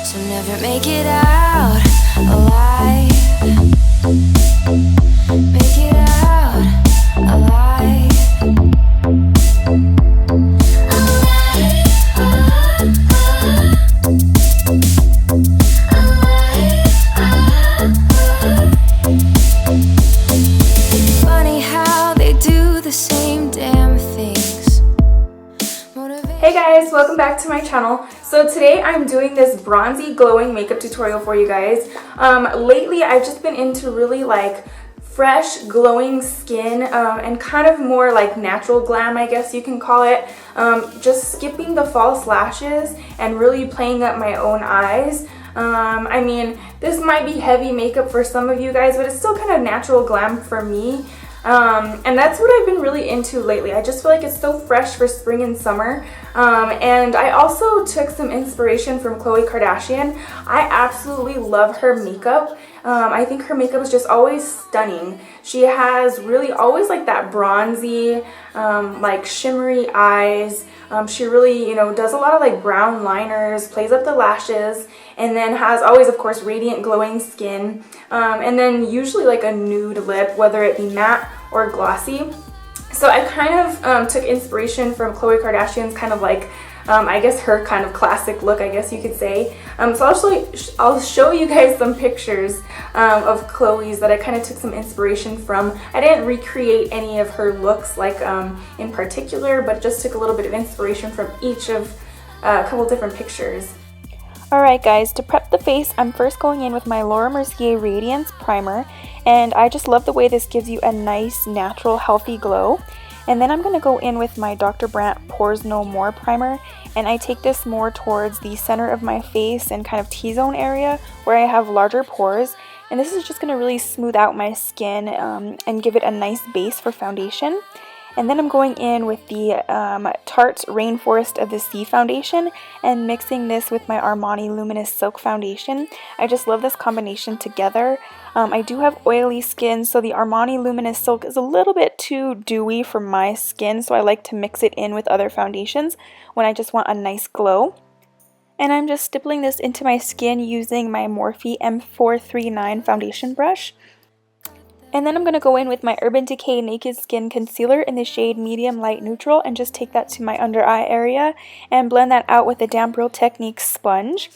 so never make it out alive. Make it out alive. Funny how they do the same damn things. Hey guys, welcome back to my channel. So today I'm doing this bronzy glowing makeup tutorial for you guys. Lately I've just been into really like fresh glowing skin and kind of more like natural glam, I guess you can call it. Just skipping the false lashes and really playing up my own eyes. I mean, this might be heavy makeup for some of you guys, but it's still kind of natural glam for me. And that's what I've been really into lately. I just feel like it's so fresh for spring and summer. And I also took some inspiration from Khloe Kardashian. I absolutely love her makeup. I think her makeup is just always stunning. She has really always like that bronzy, like shimmery eyes. She really, does a lot of like brown liners, plays up the lashes, and then has always, of course, radiant glowing skin. And then usually like a nude lip, whether it be matte or glossy. So I kind of took inspiration from Khloe Kardashian's kind of like, I guess her kind of classic look, I guess you could say. So I'll show you guys some pictures of Khloe's that I kind of took some inspiration from. I didn't recreate any of her looks like in particular, but just took a little bit of inspiration from each of a couple different pictures. Alright guys, to prep the face, I'm first going in with my Laura Mercier Radiance Primer, and I just love the way this gives you a nice, natural, healthy glow. And then I'm going to go in with my Dr. Brandt Pores No More Primer, and I take this more towards the center of my face and kind of T-zone area where I have larger pores. And this is just going to really smooth out my skin and give it a nice base for foundation. And then I'm going in with the Tarte Rainforest of the Sea foundation and mixing this with my Armani Luminous Silk foundation. I just love this combination together. I do have oily skin, so the Armani Luminous Silk is a little bit too dewy for my skin, so I like to mix it in with other foundations when I just want a nice glow. And I'm just stippling this into my skin using my Morphe M439 foundation brush. And then I'm going to go in with my Urban Decay Naked Skin Concealer in the shade Medium Light Neutral and just take that to my under eye area and blend that out with the Damp Real Techniques sponge.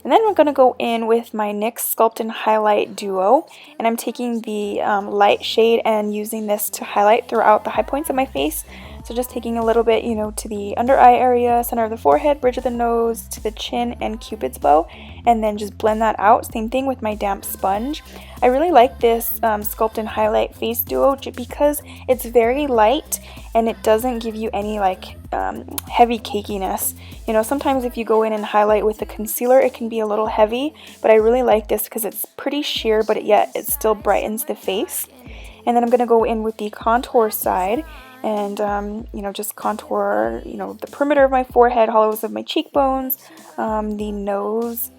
And then I'm going to go in with my NYX Sculpt and Highlight Duo, and I'm taking the light shade and using this to highlight throughout the high points of my face. So just taking a little bit, to the under eye area, center of the forehead, bridge of the nose, to the chin, and Cupid's bow, and then just blend that out. Same thing with my damp sponge. I really like this Sculpt and Highlight Face Duo because it's very light and it doesn't give you any like heavy cakiness. Sometimes if you go in and highlight with a concealer, it can be a little heavy, but I really like this because it's pretty sheer, but yet it still brightens the face. And then I'm going to go in with the contour side and, just contour, the perimeter of my forehead, hollows of my cheekbones, the nose.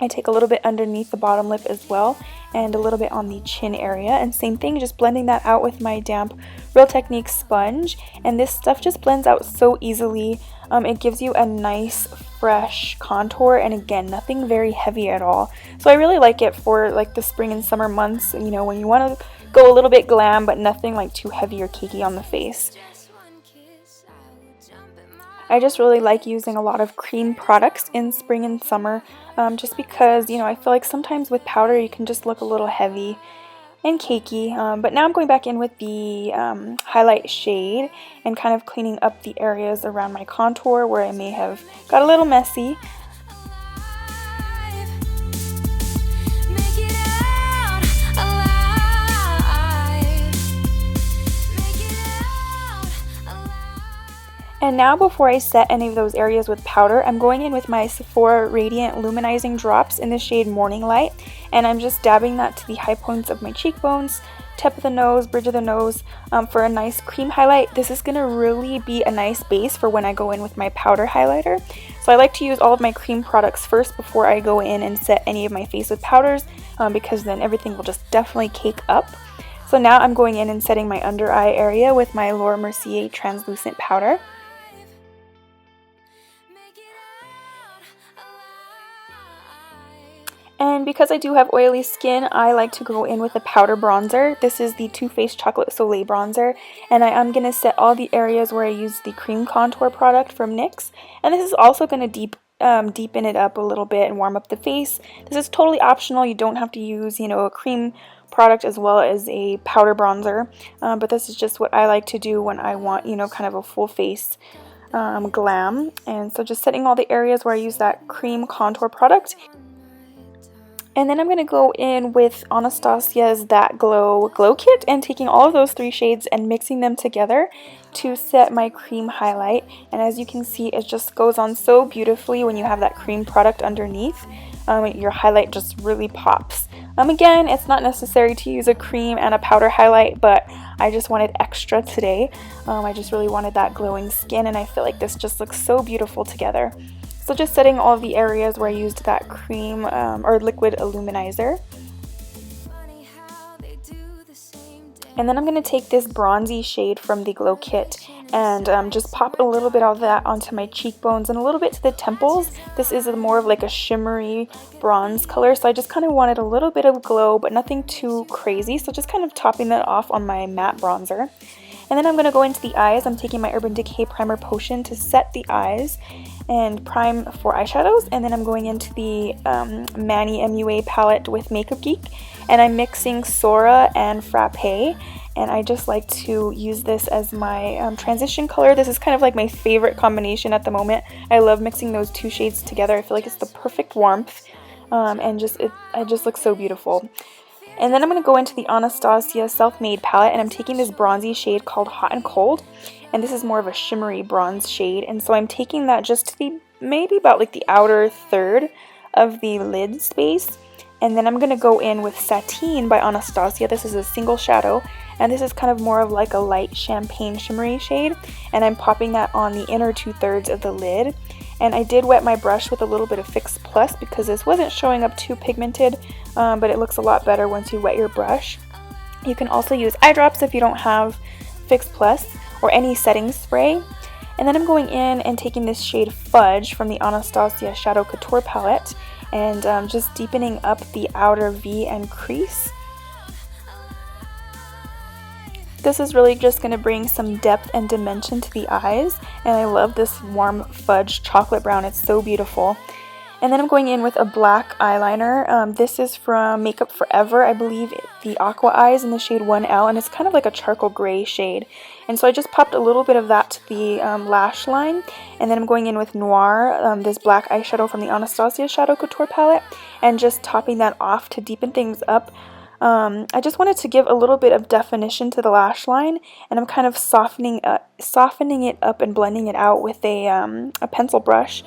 I take a little bit underneath the bottom lip as well, and a little bit on the chin area. And same thing, just blending that out with my Damp Real Techniques sponge. And this stuff just blends out so easily. It gives you a nice, fresh contour, and again, nothing very heavy at all. So I really like it for like the spring and summer months, when you want to go a little bit glam, but nothing like too heavy or cakey on the face. I just really like using a lot of cream products in spring and summer, just because, I feel like sometimes with powder you can just look a little heavy and cakey. But now I'm going back in with the highlight shade and kind of cleaning up the areas around my contour where I may have got a little messy. And now before I set any of those areas with powder, I'm going in with my Sephora Radiant Luminizing Drops in the shade Morning Light, and I'm just dabbing that to the high points of my cheekbones, tip of the nose, bridge of the nose, for a nice cream highlight. This is going to really be a nice base for when I go in with my powder highlighter. So I like to use all of my cream products first before I go in and set any of my face with powders, because then everything will just definitely cake up. So now I'm going in and setting my under eye area with my Laura Mercier Translucent Powder. And because I do have oily skin, I like to go in with a powder bronzer. This is the Too Faced Chocolate Soleil bronzer, and I am going to set all the areas where I use the cream contour product from NYX. And this is also going to deepen it up a little bit and warm up the face. This is totally optional. You don't have to use, a cream product as well as a powder bronzer, but this is just what I like to do when I want, kind of a full face glam. And so just setting all the areas where I use that cream contour product. And then I'm going to go in with Anastasia's That Glow Kit and taking all of those 3 shades and mixing them together to set my cream highlight. And as you can see, it just goes on so beautifully when you have that cream product underneath. Your highlight just really pops. Again, it's not necessary to use a cream and a powder highlight, but I just wanted extra today. I just really wanted that glowing skin, and I feel like this just looks so beautiful together. So just setting all of the areas where I used that cream or liquid illuminizer. And then I'm going to take this bronzy shade from the Glow Kit and just pop a little bit of that onto my cheekbones and a little bit to the temples. This is more of like a shimmery bronze color, so I just kind of wanted a little bit of glow, but nothing too crazy. So just kind of topping that off on my matte bronzer. And then I'm going to go into the eyes. I'm taking my Urban Decay Primer Potion to set the eyes and prime for eyeshadows. And then I'm going into the Manny MUA palette with Makeup Geek. And I'm mixing Sora and Frappe. And I just like to use this as my transition color. This is kind of like my favorite combination at the moment. I love mixing those 2 shades together. I feel like it's the perfect warmth. And it just looks so beautiful. And then I'm going to go into the Anastasia Self-Made palette, and I'm taking this bronzy shade called Hot and Cold, and this is more of a shimmery bronze shade, and so I'm taking that just to the, maybe about like the outer third of the lid space. And then I'm going to go in with Sateen by Anastasia. This is a single shadow, and this is kind of more of like a light champagne shimmery shade, and I'm popping that on the inner 2/3 of the lid. And I did wet my brush with a little bit of Fix Plus because this wasn't showing up too pigmented, but it looks a lot better once you wet your brush. You can also use eye drops if you don't have Fix Plus or any setting spray. And then I'm going in and taking this shade Fudge from the Anastasia Shadow Couture palette and just deepening up the outer V and crease. This is really just going to bring some depth and dimension to the eyes, and I love this warm fudge chocolate brown. It's so beautiful. And then I'm going in with a black eyeliner. This is from Makeup Forever, I believe, the Aqua Eyes in the shade 1L, and it's kind of like a charcoal gray shade. And so I just popped a little bit of that to the lash line, and then I'm going in with Noir, this black eyeshadow from the Anastasia Shadow Couture palette, and just topping that off to deepen things up. I just wanted to give a little bit of definition to the lash line, and I'm kind of softening it up and blending it out with a pencil brush.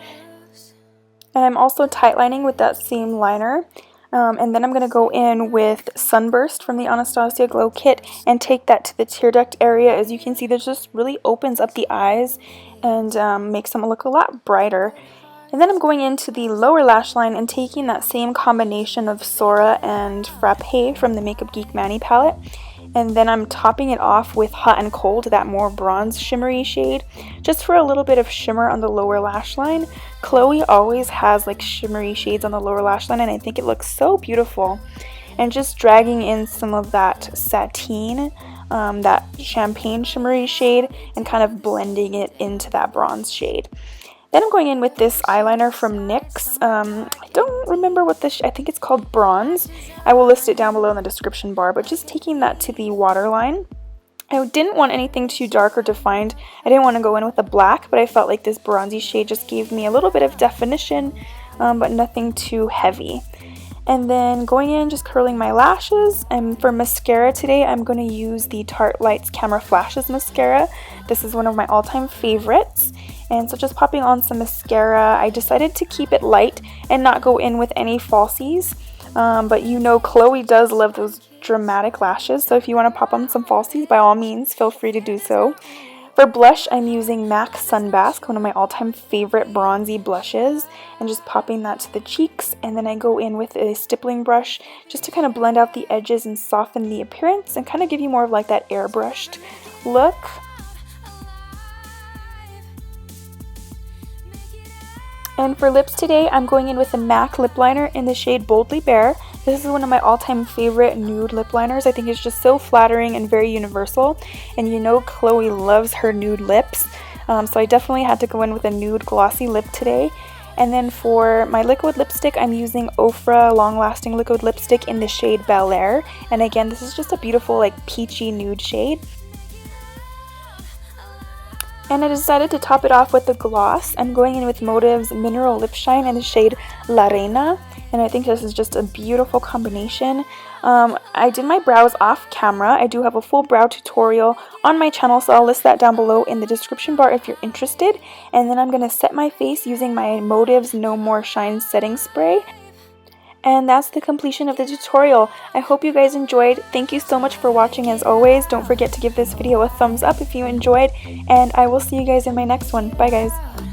And I'm also tightlining with that same liner. And then I'm going to go in with Sunburst from the Anastasia Glow Kit and take that to the tear duct area. As you can see, this just really opens up the eyes and makes them look a lot brighter. And then I'm going into the lower lash line and taking that same combination of Sora and Frappe from the Makeup Geek Manny palette. And then I'm topping it off with Hot and Cold, that more bronze shimmery shade, just for a little bit of shimmer on the lower lash line. Khloe always has like shimmery shades on the lower lash line, and I think it looks so beautiful. And just dragging in some of that Sateen, that champagne shimmery shade, and kind of blending it into that bronze shade. Then I'm going in with this eyeliner from NYX. I don't remember what this, I think it's called Bronze. I will list it down below in the description bar, but just taking that to the waterline. I didn't want anything too dark or defined. I didn't want to go in with a black, but I felt like this bronzy shade just gave me a little bit of definition, but nothing too heavy. And then going in, just curling my lashes. And for mascara today, I'm going to use the Tarte Lights Camera Flashes mascara. This is one of my all-time favorites. And so just popping on some mascara. I decided to keep it light and not go in with any falsies. But you know Khloe does love those dramatic lashes. So if you want to pop on some falsies, by all means, feel free to do so. For blush, I'm using MAC Sunbask, one of my all-time favorite bronzy blushes, and just popping that to the cheeks. And then I go in with a stippling brush just to kind of blend out the edges and soften the appearance and kind of give you more of like that airbrushed look. And for lips today, I'm going in with the MAC lip liner in the shade Boldly Bare. This is one of my all-time favorite nude lip liners. I think it's just so flattering and very universal. And you know Khloe loves her nude lips. So I definitely had to go in with a nude glossy lip today. And then for my liquid lipstick, I'm using Ofra Long Lasting Liquid Lipstick in the shade Bel Air. And again, this is just a beautiful like peachy nude shade. And I decided to top it off with the gloss. I'm going in with Motive's Mineral Lip Shine in the shade La Reina. And I think this is just a beautiful combination. I did my brows off camera. I do have a full brow tutorial on my channel, so I'll list that down below in the description bar if you're interested. And then I'm going to set my face using my Motive's No More Shine setting spray. And that's the completion of the tutorial. I hope you guys enjoyed. Thank you so much for watching as always. Don't forget to give this video a thumbs up if you enjoyed. And I will see you guys in my next one. Bye guys.